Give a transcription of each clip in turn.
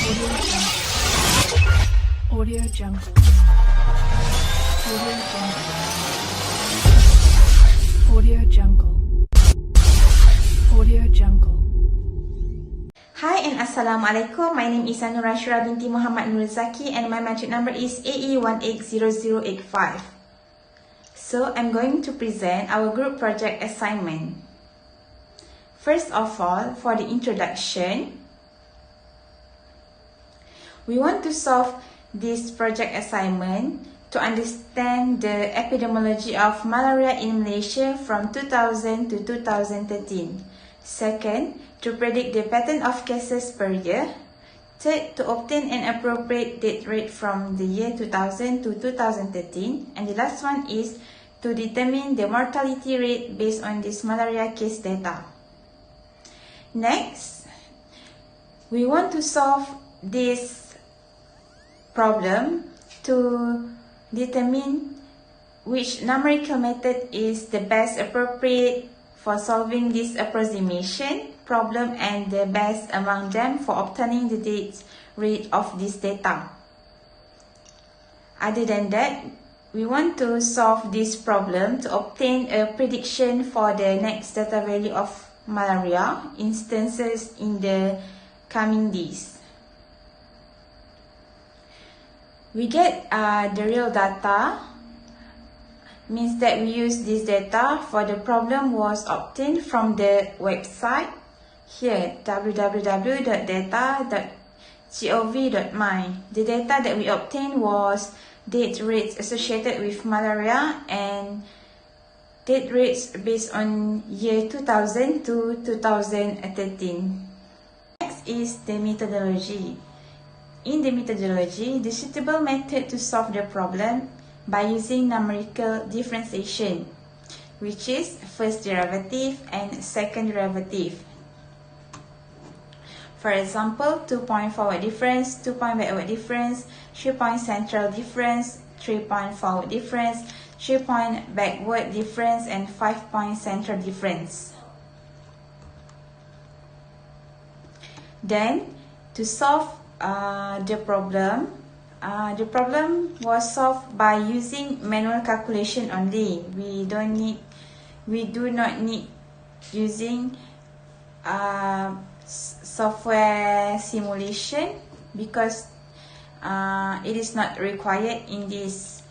Audio Jungle. Audio Jungle. Audio Jungle. Audio Jungle. Hi and Assalamualaikum. My name is Anura Shura binti Muhammad Nur Zaki and my matric number is AE180085. So I'm going to present our group project assignment. First of all, for the introduction, we want to solve this project assignment to understand the epidemiology of malaria in Malaysia from 2000 to 2013. Second, to predict the pattern of cases per year. Third, to obtain an appropriate date rate from the year 2000 to 2013. And the last one is to determine the mortality rate based on this malaria case data. Next, we want to solve this problem to determine which numerical method is the best appropriate for solving this approximation problem and the best among them for obtaining the date rate of this data. Other than that, we want to solve this problem to obtain a prediction for the next data value of malaria instances in the coming days. We get the real data, means that we use this data for the problem was obtained from the website here, www.data.gov.my. The data that we obtained was date rates associated with malaria and date rates based on year 2000 to 2013. Next is the methodology. In the methodology, the suitable method to solve the problem by using numerical differentiation, which is first derivative and second derivative. For example, 2-point forward difference, 2-point backward difference, 3-point central difference, 3-point forward difference, 3-point backward difference, and 5-point central difference. Then, to solve the problem was solved by using manual calculation only. We do not need using software simulation because it is not required in this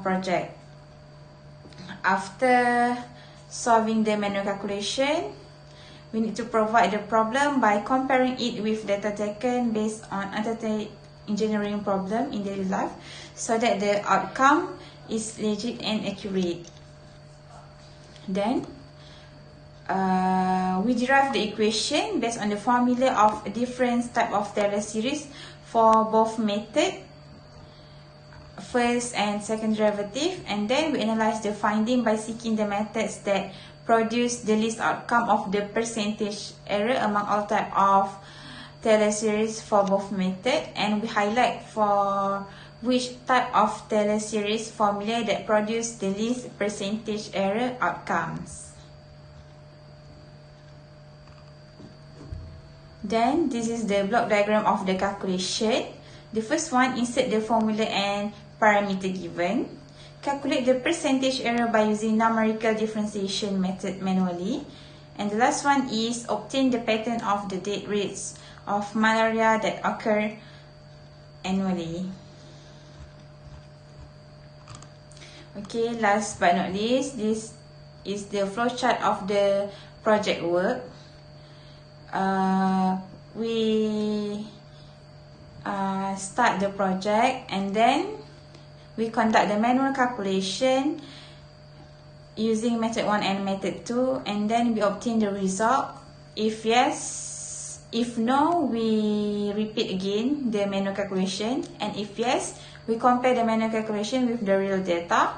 project. After solving the manual calculation, we need to provide the problem by comparing it with data taken based on undertaken engineering problem in daily life so that the outcome is legit and accurate. Then, we derive the equation based on the formula of a different type of Taylor series for both method, first and second derivative, and then we analyze the finding by seeking the methods that produce the least outcome of the percentage error among all type of Taylor series for both method, and we highlight for which type of Taylor series formula that produce the least percentage error outcomes. Then this is the block diagram of the calculation. The first one, insert the formula and parameter given. Calculate the percentage error by using numerical differentiation method manually. And the last one is obtain the pattern of the date rates of malaria that occur annually. Okay, last but not least, this is the flowchart of the project work. We start the project and then we conduct the manual calculation using method 1 and method 2, and then we obtain the result. If yes, if no, we repeat again the manual calculation, and if yes, we compare the manual calculation with the real data,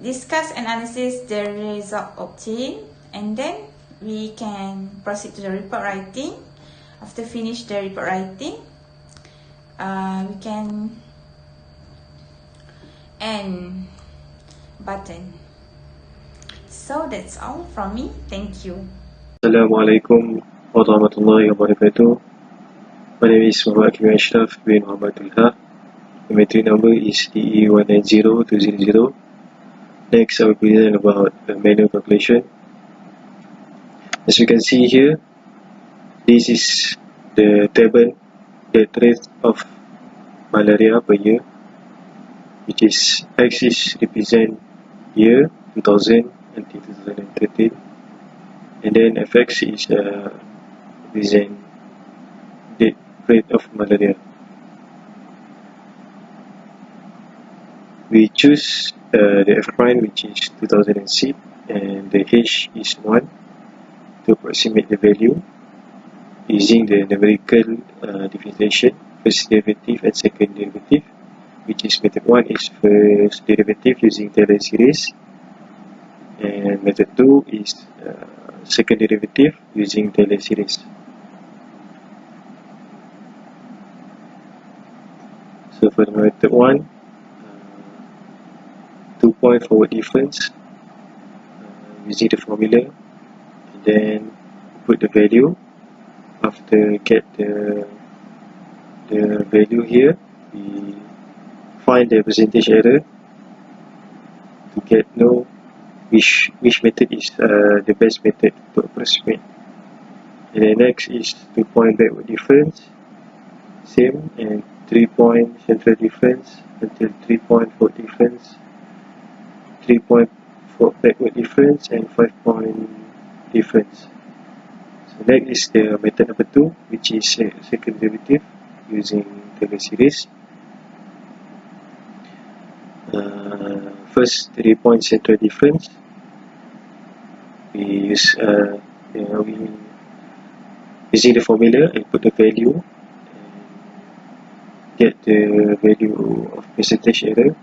discuss and analyze the result obtained, and then we can proceed to the report writing. After finish the report writing, we can end button. So that's all from me. Thank you. Assalamualaikum warahmatullahi wabarakatuh. My name is Muhammad Ashraf bin Muhammadullah. The metric number is DE190200. Next, I will present about the manual calculation. As you can see here, this is the table, the rate of malaria per year, which is axis represent year 2000 until 2013, and then fx is represent the rate of malaria. We choose the f prime, which is 2006, and the h is 1 to approximate the value using the numerical differentiation, first derivative and second derivative, which is method 1 is first derivative using Taylor series, and method 2 is second derivative using Taylor series. So for the method 1, 2-point forward difference using the formula, and then put the value. After get the value here, we find the percentage error to get know which method is the best method to approximate. And then next is 2-point backward difference, same, and 3-point central difference until 3-point forward difference, 3-point backward difference, and 5-point difference. So next is the method number 2, which is second derivative using Taylor series. First 3-point central difference, we use we using the formula and put the value and get the value of percentage error.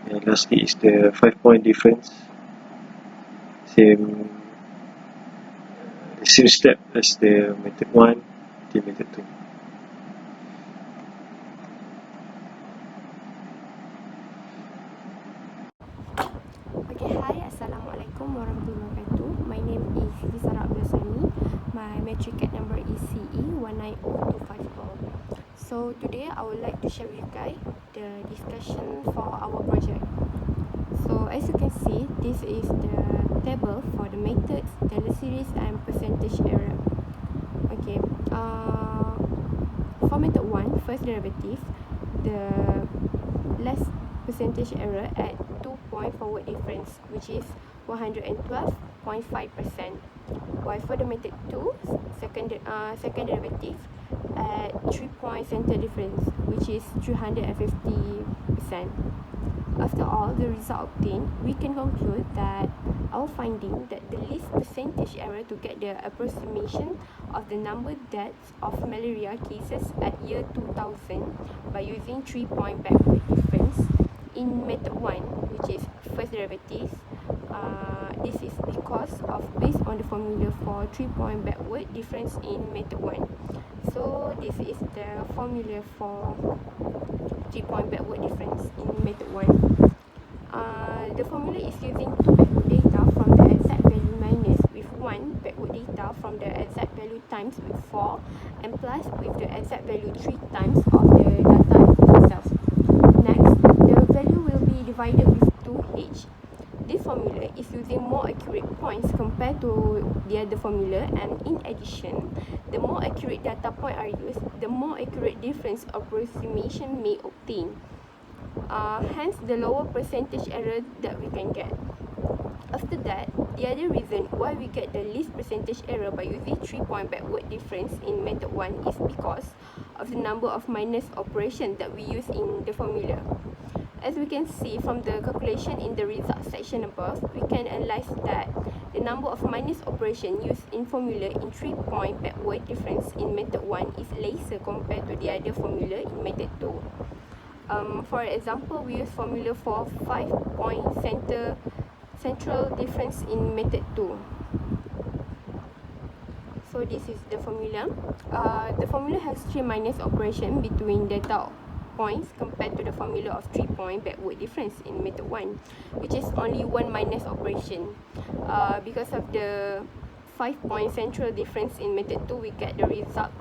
And lastly is the 5-point difference, same step as the method 1 to method 2. Okay, hi, Assalamualaikum warahmatullahi wabarakatuh. My name is Lisa Abdulsani. My metric CAD number is CE190254. So today I would like to share with you guys the discussion for our project. So as you can see, this is the table for the methods, Taylor series, and percentage error. Okay, for method 1, first derivative, the less percentage error at 2-point forward difference, which is 112.5%. While for the method 2, second derivative at 3-point center difference, which is 350%. After all the result obtained, we can conclude that our finding that the least percentage error to get the approximation of the number deaths of malaria cases at year 2000 by using 3-point backward difference in method 1, which is first derivative. This is because of based on the formula for 3-point backward difference in method 1. So this is the formula for 3-point backward difference in method 1. The formula is using 2 backward data from the exact value minus with 1 backward data from the exact value times with 4, and plus with the exact value 3 times of the data itself. Next, the value will be divided with 2h. This formula is using more accurate points compared to the other formula, and in addition, the more accurate data point are used, the more accurate difference approximation may obtain. Hence, the lower percentage error that we can get. After that, the other reason why we get the least percentage error by using 3-point backward difference in method 1 is because of the number of minus operations that we use in the formula. As we can see from the calculation in the result section above, we can analyze that the number of minus operation used in formula in 3-point backward difference in method 1 is lesser compared to the other formula in method 2. For example, we use formula for 5-point central difference in method 2. So this is the formula. The formula has 3 minus operation between data points compared to the formula of 3-point backward difference in method 1, which is only 1 minus operation. Because of the 5-point central difference in method 2, we get the result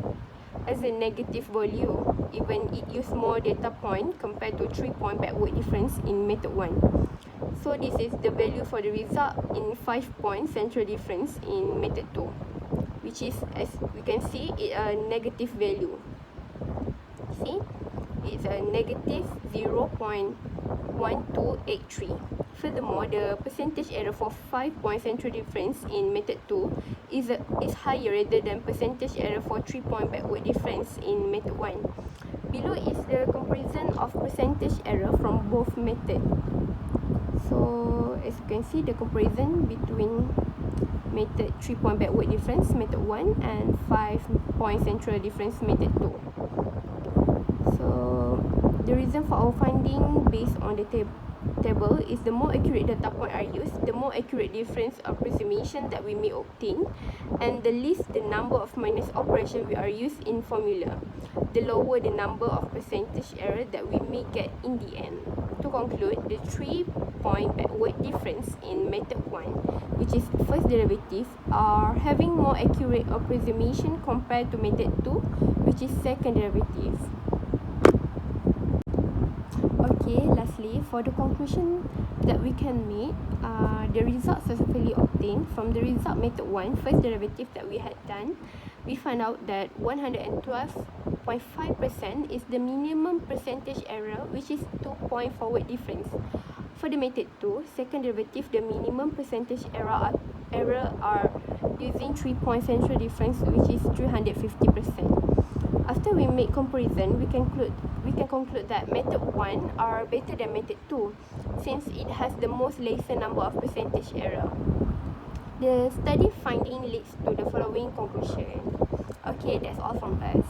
a negative value, even it use more data point compared to 3-point backward difference in method 1. So this is the value for the result in 5-point central difference in method 2, which is, as we can see, it a negative value. See, it's a negative 0.1283. Furthermore, the percentage error for 5-point central difference in method 2 is higher rather than percentage error for 3-point backward difference in method 1. Below is the comparison of percentage error from both methods. So as you can see, the comparison between method 3-point backward difference method 1 and 5-point central difference method 2. So the reason for our finding based on the table is the more accurate data point are used, the more accurate difference approximation that we may obtain, and the least the number of minus operation we are used in formula, the lower the number of percentage error that we may get in the end. To conclude, the 3-point backward difference in method 1, which is first derivative, are having more accurate approximation compared to method 2, which is second derivative. Okay, lastly, for the conclusion that we can make, the result successfully obtained from the result method 1, first derivative that we had done, we found out that 112.5% is the minimum percentage error, which is 2-point forward difference. For the method 2, second derivative, the minimum percentage error are using 3-point central difference, which is 350%. After we make comparison, we can conclude that method 1 are better than method 2, since it has the most lesser number of percentage error. The study finding leads to the following conclusion. Okay, that's all from us.